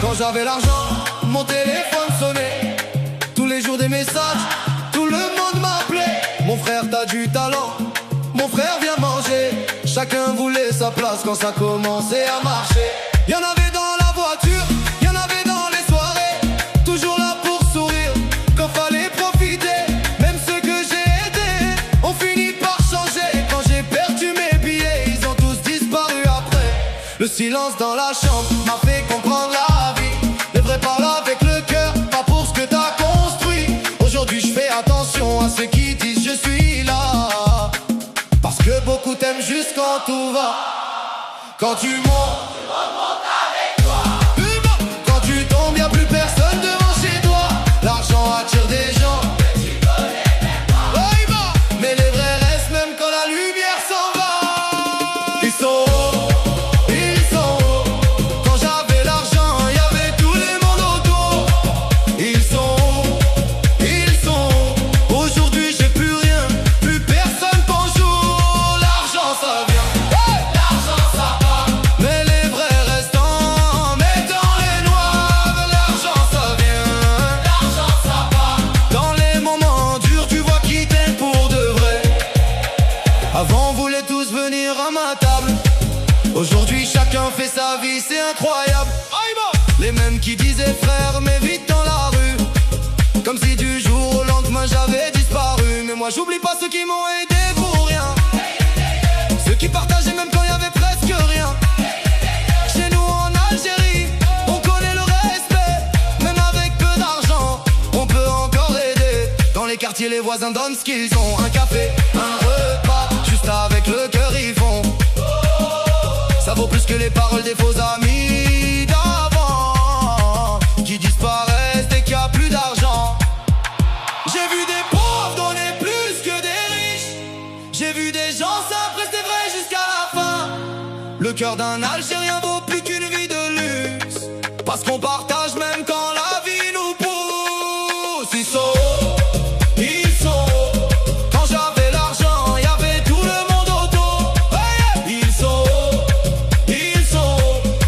Quand j'avais l'argent, mon téléphone sonnait. Tous les jours des messages, tout le monde m'appelait. Mon frère, t'as du talent, mon frère viens manger. Chacun voulait sa place quand ça commençait à marcher. Y'en avait dans la voiture, y'en avait dans les soirées. Toujours là pour sourire, quand fallait profiter. Même ceux que j'ai aidés ont fini par changer. Quand j'ai perdu mes billets, ils ont tous disparu après. Le silence dans la chambre m'a fait comprendre la vie. Les vrais parlent avec le cœur, pas pour ce que t'as construit. Aujourd'hui je fais attention à ceux qui disent je suis là. Parce que beaucoup t'aiment juste quand tout va. Quand tu montes, monte avec toi. Quand tu tombes, y'a plus personne devant chez toi. L'argent attire des gens que tu connais même pas. Mais les vrais restent même quand la lumière s'en va. Ils sont quand j'avais l'argent, y'avait tout le monde autour. Ils sont aujourd'hui j'ai plus rien, plus personne. Bonjour, l'argent ça vient, l'argent ça part. Mais les vrais restants, mais dans les noirs, l'argent ça vient, l'argent ça part. Dans les moments durs, tu vois qui t'aime pour de vrai. Avant on voulait tous venir à ma table. Aujourd'hui chacun fait sa vie, c'est incroyable. Les mêmes qui disaient frère m'évitent dans la rue, comme si du jour au lendemain j'avais disparu. Mais moi j'oublie pas ceux qui m'ont aidé pour rien, ceux qui partageaient même quand il y avait presque rien. Chez nous en Algérie, on connaît le respect. Même avec peu d'argent, on peut encore aider. Dans les quartiers les voisins donnent ce qu'ils ont. Un café, un repas, juste avec le cœur ils font. Ça vaut plus que les paroles des faux amis d'avant, qui disparaissent dès qu'il y a plus d'argent. J'ai vu des pauvres donner plus que des riches. J'ai vu des gens simples rester vrais jusqu'à la fin. Le cœur d'un Algérien vaut plus qu'une vie de luxe, parce qu'on partage même quand la vie nous pousse. Ils sont quand j'avais l'argent, y'avait tout le monde autour. Ils sont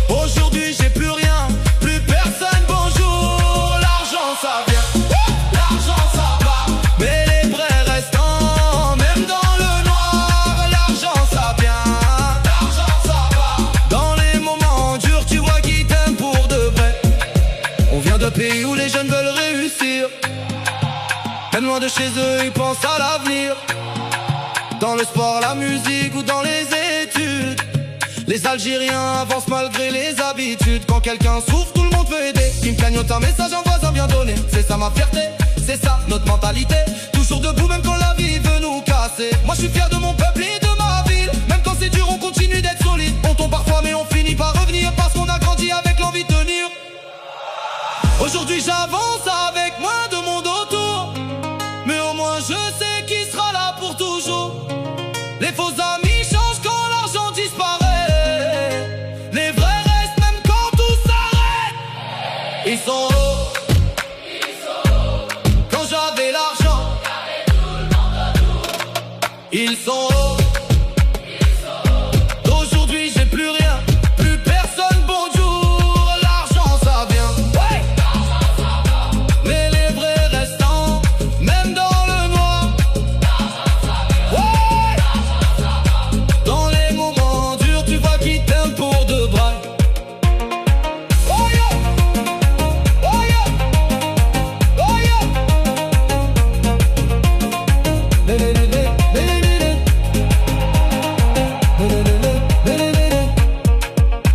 aujourd'hui j'ai plus rien, plus personne. Bonjour, l'argent ça vient, l'argent ça part. Mais les vrais restants, même dans le noir, l'argent ça vient, l'argent ça part. Dans les moments durs, tu vois qui t'aime pour de vrai. On vient d'un pays où les jeunes veulent réussir, même loin de chez eux, ils pensent à l'avenir. Dans le sport, la musique ou dans les études, les Algériens avancent malgré les habitudes. Quand quelqu'un souffre, tout le monde veut aider. Qui me cagnotte un message, un voisin bien donné. C'est ça ma fierté, c'est ça notre mentalité. Toujours debout même quand la vie veut nous casser. Moi je suis fier de mon peuple et de ma ville. Même quand c'est dur, on continue d'être solide. On tombe parfois mais on finit par revenir, parce qu'on a grandi avec l'envie de tenir. Aujourd'hui j'avance avec moins de monde autour, mais au moins je sais qui sera là pour toujours. Les faux amis changent quand l'argent disparaît. Les vrais restent même quand tout s'arrête. Ils sont quand j'avais l'argent, y'avait tout le monde autour. Ils sont aujourd'hui j'ai plus rien, plus personne. Bonjour, l'argent ça vient, mais les vrais restants, même dans le noir. Dans les moments durs, tu vois qui t'aime pour de vrai.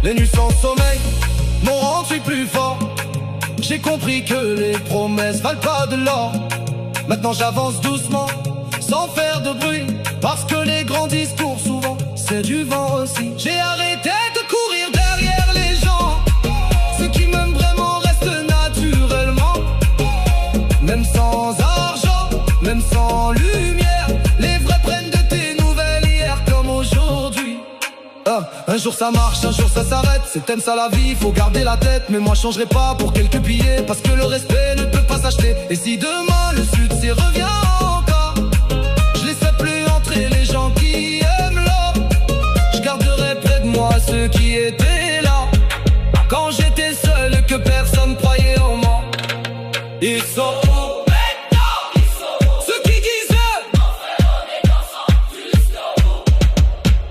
Les nuits sans sommeil m'ont rendu plus fort. J'ai compris que les promesses valent pas de l'or. Maintenant j'avance doucement, sans faire de bruit, parce que les grands discours souvent c'est du vent aussi. J'ai arrêté de courir derrière les gens, ceux qui m'aiment vraiment restent naturellement. Même sans argent, même sans lumière, les vrais prennent de tes nouvelles hier comme aujourd'hui. Un jour jour ça marche, un jour ça s'arrête. C'est thème ça la vie, faut garder la tête. Mais moi je changerai pas pour quelques billets, parce que le respect ne peut pas s'acheter. Et si demain le sud s'y revient encore, je laisserai plus entrer les gens qui aiment l'or. Je garderai près de moi ceux qui étaient là quand j'étais seul, que personne croyait en moi. Ils sont où maintenant? Ils sont où ceux qui disaient mon frère on est ensemble jusqu'au bout?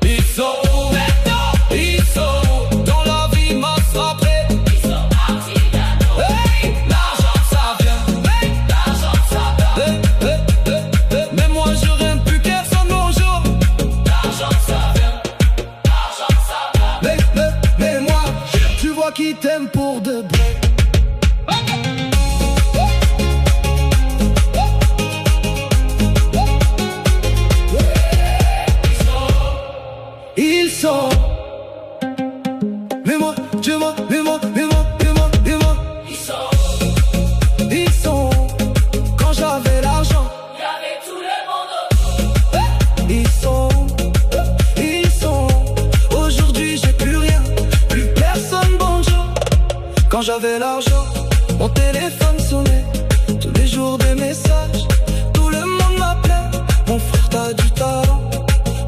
Ils sont où maintenant? Ils sont où dans la vie m'a frappé? Ils sont partis d'un autre. Hey, l'argent ça vient, hey, l'argent ça va. Mais moi je rêve plus personne, bonjour. L'argent ça vient, l'argent ça va. Mais moi, tu vois qui t'aime pour de vrai. Ils sont. Mais moi, Ils sont. Quand j'avais l'argent, y'avait tout le monde autour. Ils sont. Aujourd'hui j'ai plus rien, plus personne, bonjour. Quand j'avais l'argent, mon téléphone sonnait. Tous les jours des messages, tout le monde m'appelait. Mon frère t'as du talent,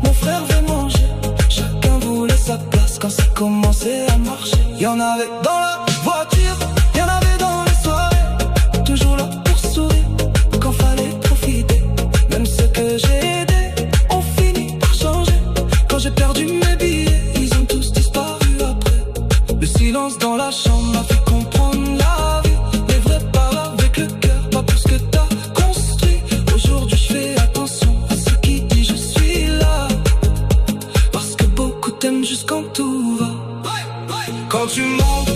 mon frère veut manger. Chacun voulait sa place quand ça commençait à marcher. Y'en avait dans la voiture, y'en avait dans les soirées. Toujours là pour sourire, quand fallait profiter. Même ceux que j'ai aidés ont fini par changer. Quand j'ai perdu mes billets, ils ont tous disparu après. Le silence dans la chambre m'a fait comprendre la vie. Les vrais parlent avec le cœur, pas pour ce que t'as construit. Aujourd'hui je fais attention à ceux qui disent je suis là, parce que beaucoup t'aiment juste quand tout va. Quand tu montes